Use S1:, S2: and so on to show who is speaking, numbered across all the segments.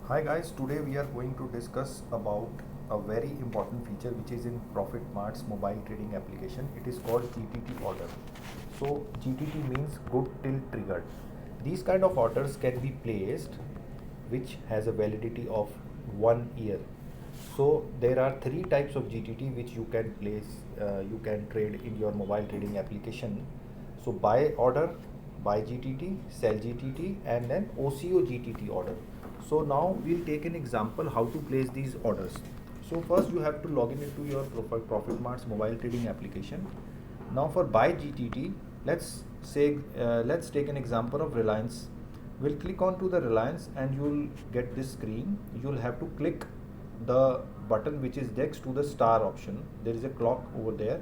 S1: Hi guys, today we are going to discuss about a very important feature which is in Profit Mart's mobile trading application. It is called GTT order. So GTT means good till triggered. These kind of orders can be placed which has a validity of 1 year. So there are three types of GTT which you can place, you can trade in your mobile trading application. So buy order, buy GTT, sell GTT, and then OCO GTT order. So now we'll take an example how to place these orders. So first you have to log in into your Profit Mart's mobile trading application. Now for buy GTT, let's take an example of Reliance. We'll click on to the Reliance and you'll get this screen. You'll have to click the button which is next to the star option. There is a clock over there.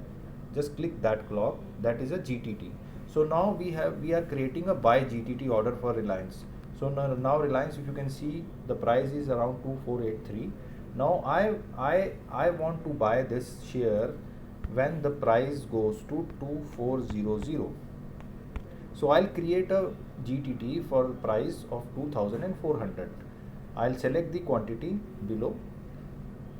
S1: Just click that clock. That is a GTT. So now we are creating a buy GTT order for Reliance. So now Reliance, if you can see, the price is around 2483. Now I want to buy this share when the price goes to 2400. So I'll create a GTT for price of 2400. I'll select the quantity below,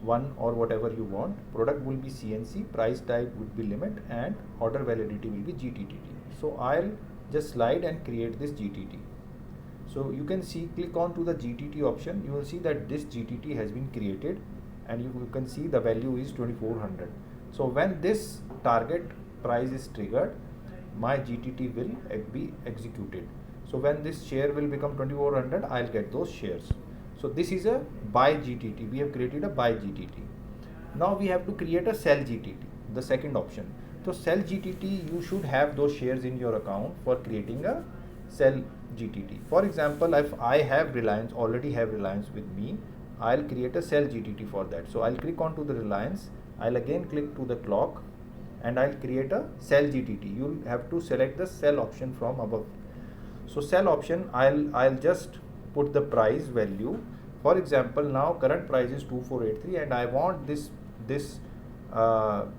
S1: one or whatever you want. Product will be CNC, price type would be limit, and order validity will be GTT. So I'll just slide and create this GTT. So you can see, click on to the GTT option, you will see that this GTT has been created and you can see the value is 2400. So when this target price is triggered, my GTT will be executed. So when this share will become 2400, I'll get those shares. So this is a buy GTT. We have created a buy GTT. Now we have to create a sell GTT, the second option. So sell GTT, you should have those shares in your account for creating a sell GTT. For example, if I have Reliance, already have Reliance with me, I'll create a sell GTT for that. So I'll click on to the Reliance, I'll again click to the clock and I'll create a sell GTT. You'll have to select the sell option from above. So sell option, I'll just put the price value. For example, now current price is 2483 and I want this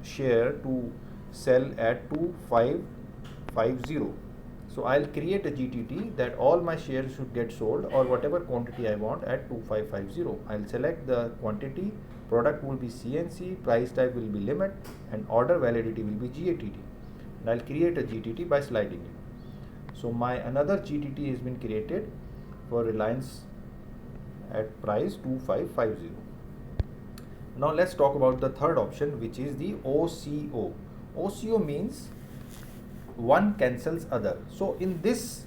S1: share to sell at 2550. So I'll create a GTT that all my shares should get sold or whatever quantity I want at 2550. I'll select the quantity, product will be CNC, price type will be limit, and order validity will be GTT. And I'll create a GTT by sliding it. So my another GTT has been created for Reliance at price 2550. Now let's talk about the third option, which is the OCO. OCO means one cancels other. So in this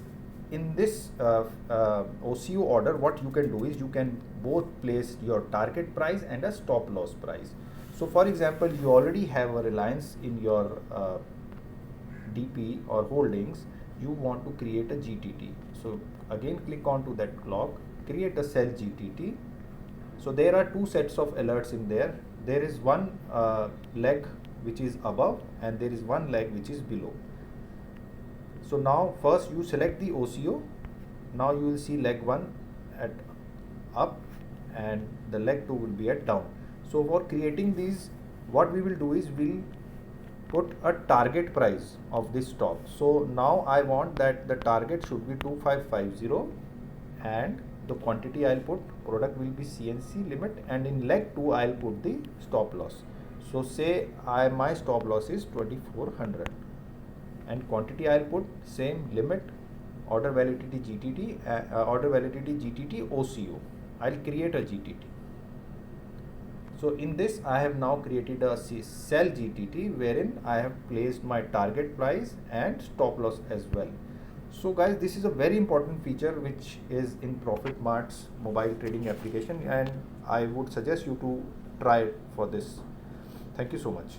S1: OCO order, what you can do is you can both place your target price and a stop loss price. So for example, you already have a Reliance in your DP or holdings, you want to create a GTT. So again, click on to that clock, create a sell GTT. So there are two sets of alerts in there. There is one leg which is above and there is one leg which is below. So now first you select the OCO. Now you will see leg 1 at up and the leg 2 will be at down. So for creating these, what we will do is we'll put a target price of this stop. So now I want that the target should be 2550 and the quantity I'll put, product will be CNC limit, and in leg 2 I'll put the stop loss. So say my stop loss is 2400 and quantity I'll put same limit, order validity GTT, OCO. I'll create a GTT. So in this I have now created a sell GTT wherein I have placed my target price and stop loss as well. So guys, this is a very important feature which is in Profit Mart's mobile trading application and I would suggest you to try it for this. Thank you so much.